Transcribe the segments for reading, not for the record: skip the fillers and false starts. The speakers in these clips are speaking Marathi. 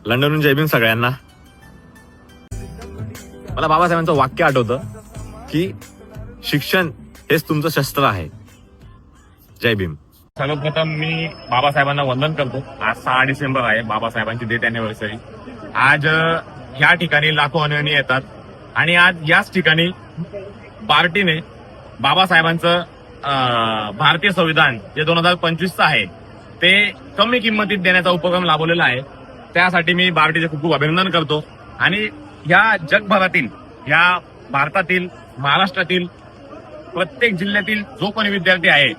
लंडनहून जय भीम सगळ्यांना. मला बाबासाहेबांचं वाक्य आठवतं की शिक्षण हेच तुमचं शस्त्र आहे. जय भीम. सर्वप्रथम मी बाबासाहेबांना वंदन करतो. आज 6 डिसेंबर आहे, बाबासाहेबांची डेथ अॅनिव्हर्सरी. आज या ठिकाणी लाखो अनुयायी येतात आणि आज याच ठिकाणी पार्टीने बाबासाहेबांचं भारतीय संविधान जे 2025चं आहे ते कमी किंमतीत देण्याचा उपक्रम राबवलेला आहे. त्यासाठी मी पार्टीचे खूप खूप अभिनंदन करतो. आणि या जगभरातील, या भारतातील, महाराष्ट्रातील प्रत्येक जिल्ह्यातील जो कोणी विद्यार्थी आहे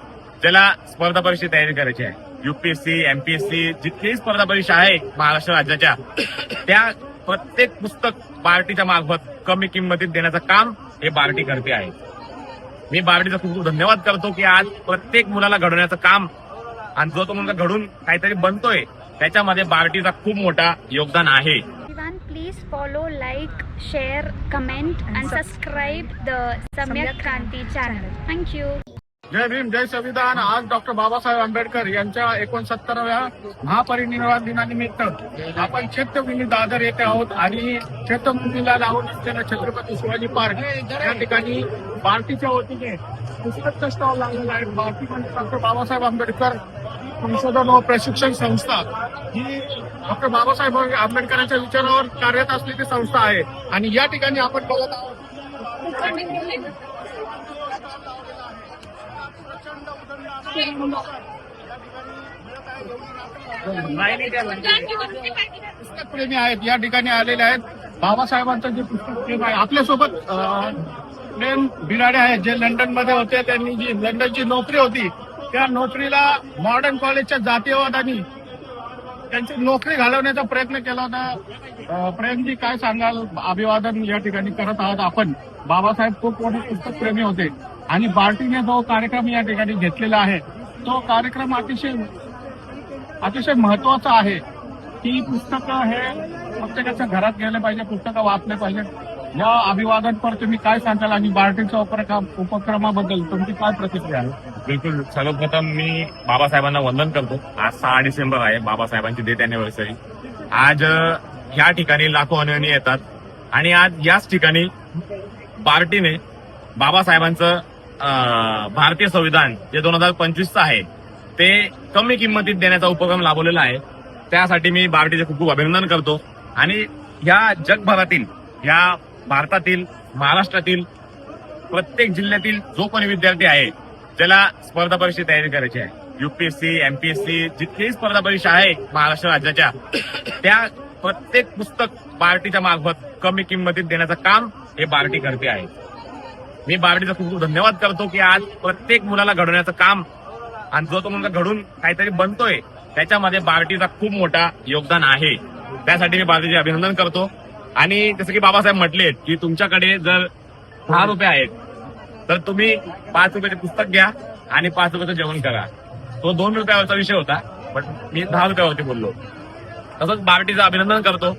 ज्याला स्पर्धा परीक्षेची तयारी करायची आहे, युपीएससी, एमपीएससी, जितकीही स्पर्धा परीक्षा आहे महाराष्ट्र राज्याच्या, त्या प्रत्येक पुस्तक पार्टीच्या मार्फत कमी किंमतीत देण्याचं काम हे पार्टी करते आहे. मी पार्टीचा खूप खूप धन्यवाद करतो की आज प्रत्येक मुलाला घडवण्याचं काम आणि जो तो मुलगा घडून काहीतरी बनतोय त्याच्यामध्ये पार्टीचा खूप मोठा योगदान आहे. Please follow, like, share, comment and subscribe the Samyak Kranti channel. Thank you. जय भीम, जय संविधान. आज डॉक्टर बाबासाहेब आंबेडकर यांच्या 69व्या महापरिनिर्वाण दिनानिमित्त आपण चैत्यभूमी दादर येथे आहोत आणि चैत्यभूमीला लावून असलेल्या छत्रपती शिवाजी पार्क या ठिकाणी पार्टीच्या वतीने पुस्तकचा स्टॉल लागलेला आहे. पार्टी म्हणजे डॉक्टर बाबासाहेब आंबेडकर संशोधन व प्रशिक्षण संस्था ही डॉक्टर बाबासाहेब आंबेडकरांच्या विचारावर कार्यरत असलेली संस्था आहे. आणि या ठिकाणी आपण बघत आहोत पुस्तक प्रेमी आहेत, या ठिकाणी आलेले आहेत. बाबासाहेबांचं जे पुस्तक प्रेम आहे, आपल्यासोबत प्रेम बिराडे आहेत जे लंडन मध्ये होते. त्यांनी जी लंडनची नोकरी होती त्या नोकरीला मॉडर्न कॉलेजच्या जातीयवादानी त्यांची नोकरी घालवण्याचा प्रयत्न केला होता. प्रेमजी, काय सांगाल? अभिवादन या ठिकाणी करत आहोत आपण. बाबासाहेब खूप मोठे पुस्तक प्रेमी होते आणि पार्टीने जो कार्यक्रम या ठिकाणी घेतलेला आहे तो कार्यक्रम अतिशय महत्वाचा आहे की पुस्तकं हे प्रत्येकाच्या घरात गेले पाहिजे, पुस्तकं वाचले पाहिजे. या अभिवादनपर तुम्ही काय सांगाल आणि पार्टीच्या उपक्रमाबद्दल तुमची काय प्रतिक्रिया आहे? बिलकुल. सर्वप्रथम मी बाबासाहेबांना वंदन करतो. आज 6 डिसेंबर आहे, बाबासाहेबांची डेथ अॅनिव्हर्सरी. आज या ठिकाणी लाखो अनुयायी येतात आणि आज याच ठिकाणी पार्टीने बाबासाहेबांचं भारतीय संविधान जे 2025चं आहे ते कमी किंमतीत देण्याचा उपक्रम राबवलेला आहे. त्यासाठी मी पार्टीचे खूप खूप अभिनंदन करतो. आणि या जगभरातील, या भारतातील, महाराष्ट्रातील प्रत्येक जिल्ह्यातील जो कोणी विद्यार्थी आहे ज्याला स्पर्धा परीक्षेची तयारी करायची आहे, युपीएससी, एमपीएससी, जितकीही स्पर्धा परीक्षा आहे महाराष्ट्र राज्याच्या, त्या प्रत्येक पुस्तक पार्टीच्या मार्फत कमी किंमतीत देण्याचं काम हे पार्टी करते आहे. मी पार्टीचा खूप खूप धन्यवाद करतो की आज प्रत्येक मुलाला घडवण्याचं काम आणि जो तो मुलगा घडून काहीतरी बनतोय त्याच्यामध्ये पार्टीचा खूप मोठा योगदान आहे. त्यासाठी मी पार्टीचे अभिनंदन करतो. आणि जसं की बाबासाहेब म्हटले की तुमच्याकडे जर 10 रुपये आहेत तर तुम्ही 5 रुपयाचे पुस्तक घ्या आणि 5 रुपयाचं जेवण करा. तो 2 रुपयावरचा विषय होता, पण मी 10 रुपयावरती बोललो. तसंच पार्टीचं अभिनंदन करतो.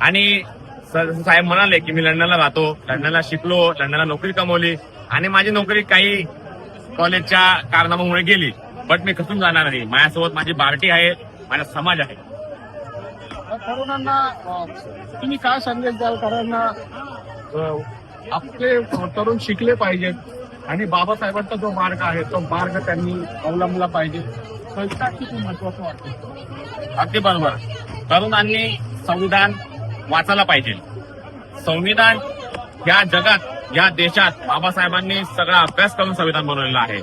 आणि साहेब म्हणाले की मी लंडनला राहतो, लंडनला शिकलो, लंडनला नोकरी कमवली आणि माझी नोकरी काही कॉलेजच्या कारणामुळे गेली, बट मी खचून जाणार नाही. माझ्यासोबत माझी पार्टी आहे, माझा समाज आहे. तरुणांना तुम्ही काय संदेश द्याल? कारण आपले तरुण शिकले पाहिजेत आणि बाबासाहेबांचा जो मार्ग आहे तो मार्ग त्यांनी अवलंबला पाहिजे. संस्कार किती महत्वाचं वाटतं? अगदी बरोबर. तरुणांनी संविधान वाचायला पाहिजे. संविधान या जगात, या देशात बाबासाहेबांनी सगळा अभ्यास करून संविधान बनवलेलं आहे.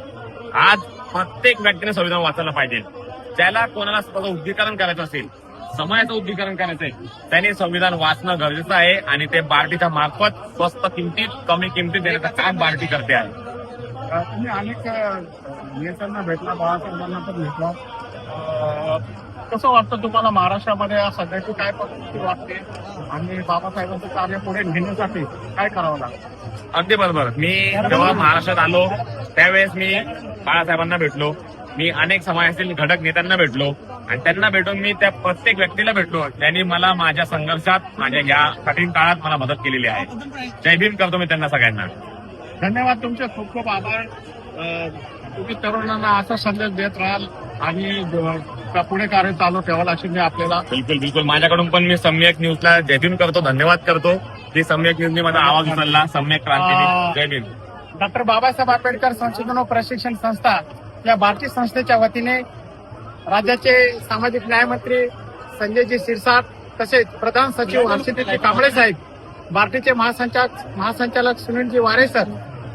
आज प्रत्येक व्यक्तीने संविधान वाचायला पाहिजे. ज्याला कोणाला स्वतःचं उद्दीकरण करायचं असेल, समाजाचं उद्दीकरण करायचंय, त्यांनी संविधान वाचणं गरजेचं आहे. आणि ते पार्टीच्या मार्फत स्वस्त किमतीत, कमी किमतीत देण्याचं काम पार्टी करते आहे. तुम्ही अनेक नेत्यांना भेटला, बाळासाहेबांना पण भेटला. कसं वाटतं तुम्हाला महाराष्ट्रामध्ये या सगळ्याची काय परिस्थिती वाटते आणि बाबासाहेबांचं कार्य पुढे नेण्यासाठी काय करावं लागतं? अगदी बरोबर. मी जेव्हा महाराष्ट्रात आलो त्यावेळेस मी बाळासाहेबांना भेटलो. मी अनेक समाजातील घटक नेत्यांना भेटलो आणि त्यांना भेटून मी त्या प्रत्येक व्यक्तीला भेटलो त्यांनी मला माझ्या संघर्षात, माझ्या या कठीण काळात मला मदत केलेली आहे. जय भीम करतो मी त्यांना सगळ्यांना. धन्यवाद. तुमचे खूप खूप आभार. तुम्ही तरुणांना असा संदेश देत राहाल आणि पुढे कार्य चालू ठेवायला अशी मी आपल्याला बिलकुल बिलकुल. माझ्याकडून पण मी सम्यक न्यूजला जय भीम करतो, धन्यवाद करतो की सम्यक न्यूजने माझा आवाज उचलला. सम्यक क्रांती, जय भीम. डॉक्टर बाबासाहेब आंबेडकर संशोधन व प्रशिक्षण संस्था या भारतीय संस्थेच्या वतीने राज्याचे सामाजिक न्यायमंत्री संजयजी शिरसाट तसेच प्रधान सचिव हर्षदीपजी कांबळे साहेब, भारतीचे महासंचालक सुनीलजी वारे सर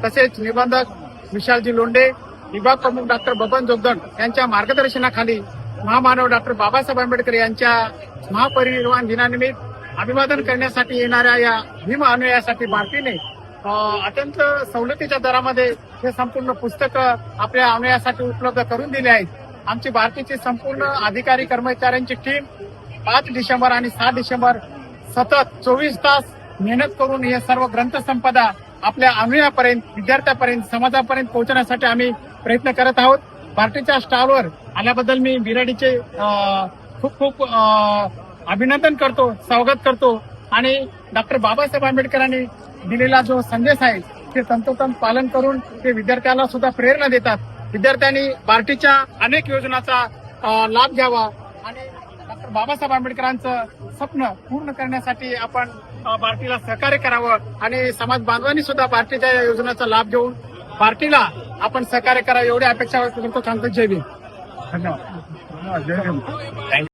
तसेच निबंधक विशालजी लोंढे, विभाग प्रमुख डॉक्टर बबन जोगदंड यांच्या मार्गदर्शनाखाली महामानव डॉक्टर बाबासाहेब आंबेडकर यांच्या महापरिनिर्वाण दिनानिमित्त अभिवादन करण्यासाठी येणाऱ्या या भीम अनुयायासाठी भारतीने अत्यंत सवलतीच्या दरामध्ये हे संपूर्ण पुस्तकं आपल्या अनुयायासाठी उपलब्ध करून दिले आहेत. आमची भारतीची संपूर्ण अधिकारी कर्मचाऱ्यांची टीम 5 डिसेंबर आणि 7 डिसेंबर सतत 24 तास मेहनत करून हे सर्व ग्रंथसंपदा आपल्या अनुयायापर्यंत, विद्यार्थ्यापर्यंत, समाजापर्यंत पोहोचण्यासाठी आम्ही प्रयत्न करत आहोत. भारतीच्या स्टॉलवर आल्याबद्दल मी बिराडीचे खूप खूप अभिनंदन करतो, स्वागत करतो आणि डॉक्टर बाबासाहेब आंबेडकरांनी दिलेला जो संदेश आहे ते तंतोतंत पालन करून ते विद्यार्थ्याला सुद्धा प्रेरणा देतात. विद्यार्थ्यांनी भारतीच्या अनेक योजनांचा लाभ घ्यावा आणि डॉक्टर बाबासाहेब आंबेडकरांचं स्वप्न पूर्ण करण्यासाठी आपण भारतीला सहकार्य करावं आणि समाज बांधवांनी सुद्धा भारतीच्या या योजनेचा लाभ घेऊन भारतीला आपण सहकार्य करावं एवढी अपेक्षा करतो. सांगतो. जय भीम. धन्यवाद. जय भीम.